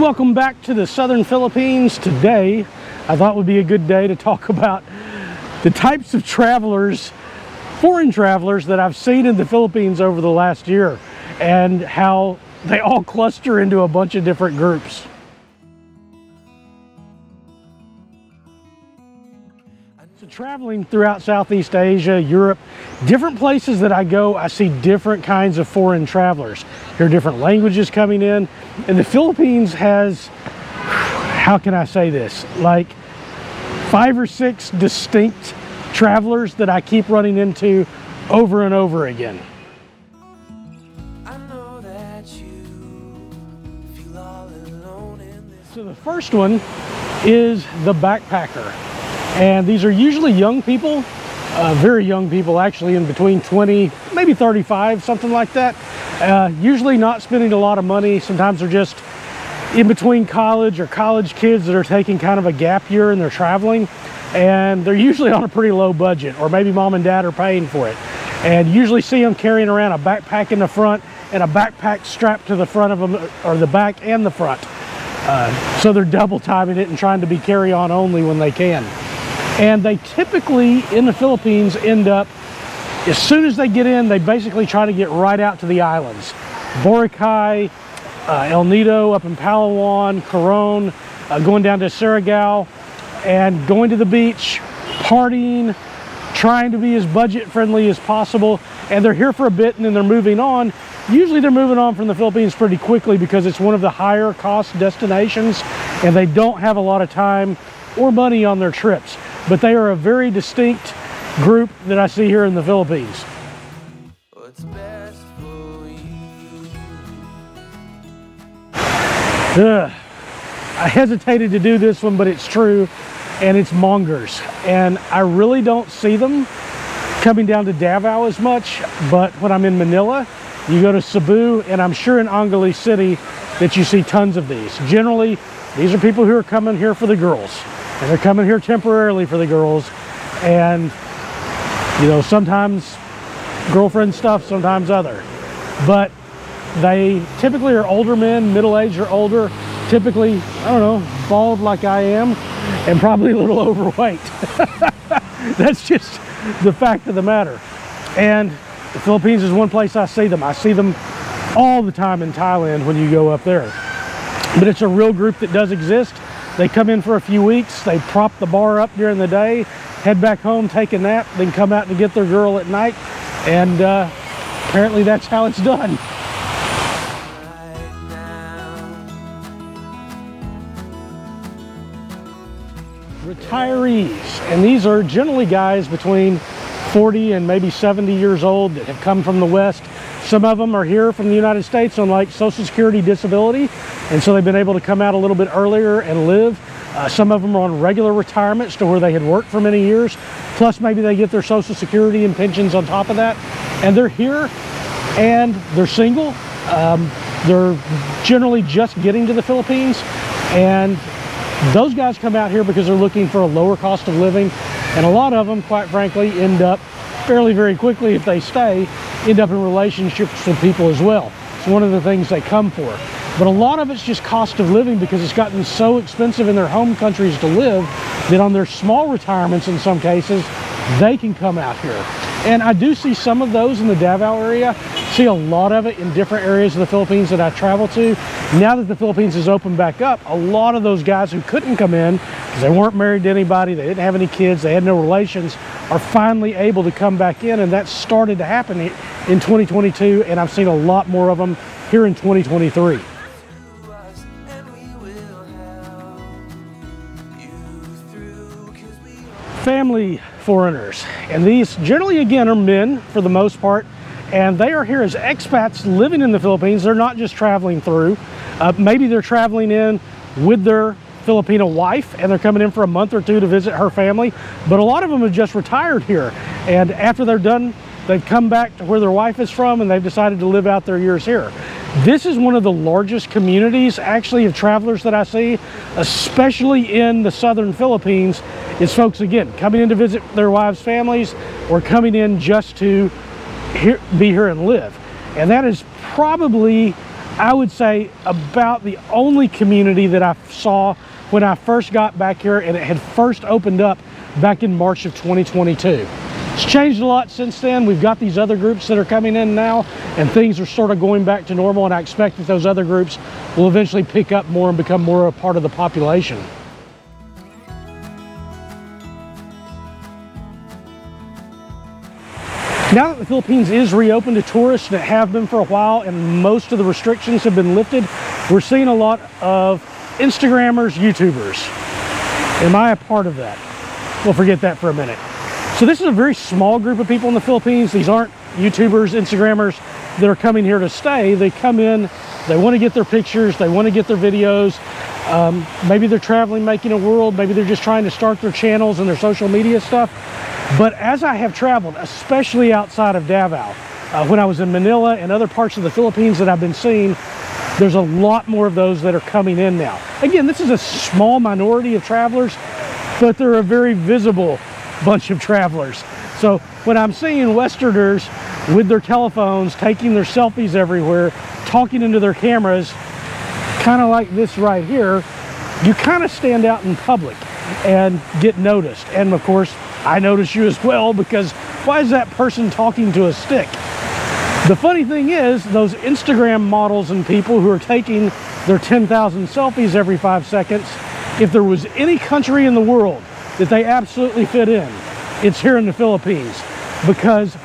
Welcome back to the southern Philippines. Today, I thought would be a good day to talk about the types of travelers, foreign travelers that I've seen in the Philippines over the last year and how they all cluster into a bunch of different groups. So traveling throughout Southeast Asia, Europe, different places that I go, I see different kinds of foreign travelers. There are different languages coming in, and the Philippines has, how can I say this, like 5 or 6 distinct travelers that I keep running into over and over again. So the first one is the backpacker, and these are usually young people, very young people, actually in between 20, maybe 35, something like that. Usually not spending a lot of money. Sometimes they're just in between college or college kids that are taking kind of a gap year and they're traveling, and they're usually on a pretty low budget, or maybe mom and dad are paying for it. And usually see them carrying around a backpack in the front and a backpack strapped to the front of them, or the back and the front. So they're double timing it and trying to be carry-on only when they can. And they typically, in the Philippines, end up, as soon as they get in, they basically try to get right out to the islands. Boracay, El Nido up in Palawan, Coron, going down to Surigao, and going to the beach, partying, trying to be as budget friendly as possible. And they're here for a bit and then they're moving on. Usually they're moving on from the Philippines pretty quickly because it's one of the higher cost destinations and they don't have a lot of time or money on their trips. But they are a very distinct group that I see here in the Philippines. I hesitated to do this one, but it's true, and it's mongers. And I really don't see them coming down to Davao as much, but when I'm in Manila, you go to Cebu, and I'm sure in Angeles City that you see tons of these. Generally, these are people who are coming here for the girls, and they're coming here temporarily for the girls, and you know, sometimes girlfriend stuff, sometimes other. But they typically are older men, middle-aged or older, typically, I don't know, bald like I am, and probably a little overweight. That's just the fact of the matter. And the Philippines is one place I see them. I see them all the time in Thailand when you go up there. But it's a real group that does exist. They come in for a few weeks, they prop the bar up during the day, head back home, take a nap, then come out to get their girl at night, and apparently that's how it's done. Retirees, and these are generally guys between 40 and maybe 70 years old that have come from the West. Some of them are here from the United States on like Social Security disability, and so they've been able to come out a little bit earlier and live. Some of them are on regular retirements to where they had worked for many years, plus maybe they get their Social Security and pensions on top of that. And they're here and they're single. They're generally just getting to the Philippines, and those guys come out here because they're looking for a lower cost of living. And a lot of them, quite frankly, end up fairly very quickly, if they stay, end up in relationships with people as well. It's one of the things they come for. But a lot of it's just cost of living because it's gotten so expensive in their home countries to live that on their small retirements, in some cases, they can come out here. And I do see some of those in the Davao area. See a lot of it in different areas of the Philippines that I travel to. Now that the Philippines is opened back up, a lot of those guys who couldn't come in because they weren't married to anybody, they didn't have any kids, they had no relations, are finally able to come back in, and that started to happen in 2022, and I've seen a lot more of them here in 2023. Family foreigners, and these generally again are men for the most part, and they are here as expats living in the Philippines. They're not just traveling through. Maybe they're traveling in with their Filipino wife and they're coming in for a month or two to visit her family, but a lot of them have just retired here, and after they're done, they've come back to where their wife is from and they've decided to live out their years here. This is one of the largest communities actually of travelers that I see, especially in the southern Philippines. Is folks again coming in to visit their wives' families or coming in just to be here and live. And that is probably I would say about the only community that I saw when I first got back here, and it had first opened up back in March of 2022. It's changed a lot since then. We've got these other groups that are coming in now, and things are sort of going back to normal, and I expect that those other groups will eventually pick up more and become more a part of the population. Now that the Philippines is reopened to tourists, and it have been for a while, and most of the restrictions have been lifted, we're seeing a lot of Instagrammers, YouTubers. Am I a part of that? We'll forget that for a minute. So this is a very small group of people in the Philippines. These aren't YouTubers, Instagrammers that are coming here to stay. They come in, they want to get their pictures, they want to get their videos. Maybe they're traveling, making a world. Maybe they're just trying to start their channels and their social media stuff. But as I have traveled, especially outside of Davao, when I was in Manila and other parts of the Philippines that I've been seeing, there's a lot more of those that are coming in now. Again, this is a small minority of travelers, but they're a very visible bunch of travelers. So when I'm seeing Westerners with their telephones, taking their selfies everywhere, talking into their cameras, kind of like this right here, you kind of stand out in public and get noticed. And of course, I notice you as well, because why is that person talking to a stick? The funny thing is, those Instagram models and people who are taking their 10,000 selfies every 5 seconds, if there was any country in the world that they absolutely fit in, it's here in the Philippines. Because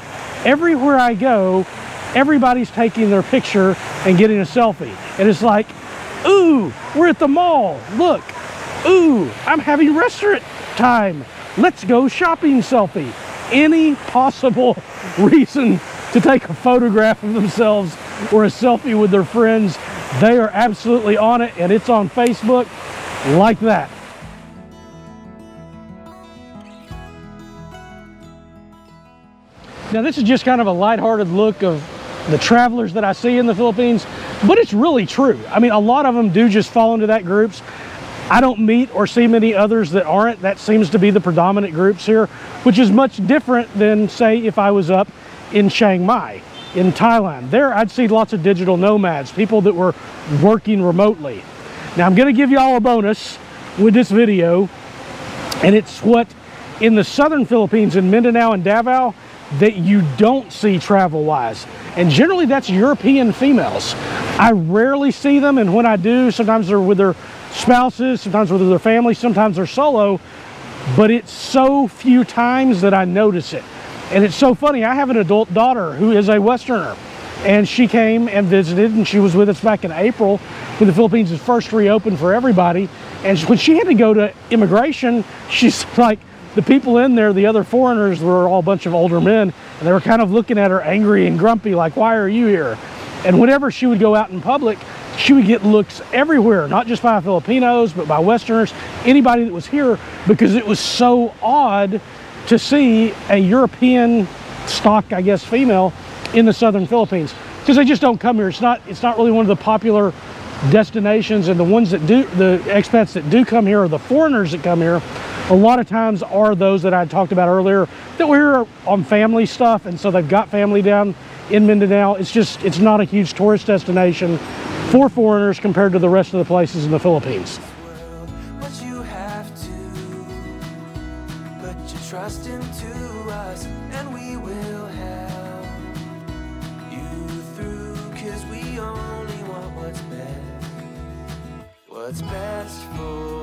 everywhere I go, everybody's taking their picture and getting a selfie. And it's like, ooh, we're at the mall, look. Ooh, I'm having restaurant time. Let's go shopping selfie. Any possible reason to take a photograph of themselves or a selfie with their friends, they are absolutely on it, and it's on Facebook like that. Now this is just kind of a lighthearted look of the travelers that I see in the Philippines, but it's really true. I mean, a lot of them do just fall into that groups. I don't meet or see many others that aren't. That seems to be the predominant groups here, which is much different than, say, if I was up in Chiang Mai, in Thailand. There, I'd see lots of digital nomads, people that were working remotely. Now, I'm going to give you all a bonus with this video, and it's what in the southern Philippines, in Mindanao and Davao, that you don't see travel-wise. And generally, that's European females. I rarely see them, and when I do, sometimes they're with their spouses, sometimes with their family, sometimes they're solo, but it's so few times that I notice it. And it's so funny, I have an adult daughter who is a Westerner, and she came and visited, and she was with us back in April when the Philippines was first reopened for everybody. And when she had to go to immigration, she's like, the people in there, the other foreigners, were all a bunch of older men, and they were kind of looking at her angry and grumpy, like, why are you here? And whenever she would go out in public, she would get looks everywhere, not just by Filipinos, but by Westerners, anybody that was here, because it was so odd to see a European stock, I guess, female in the southern Philippines, because they just don't come here. It's not really one of the popular destinations, and the ones that do, the expats that do come here, or the foreigners that come here, a lot of times are those that I talked about earlier that were here on family stuff, and so they've got family down in Mindanao. It's not a huge tourist destination for foreigners compared to the rest of the places in the Philippines. But you have to put your trust into us, and we will help you through, 'cause we only want what's best for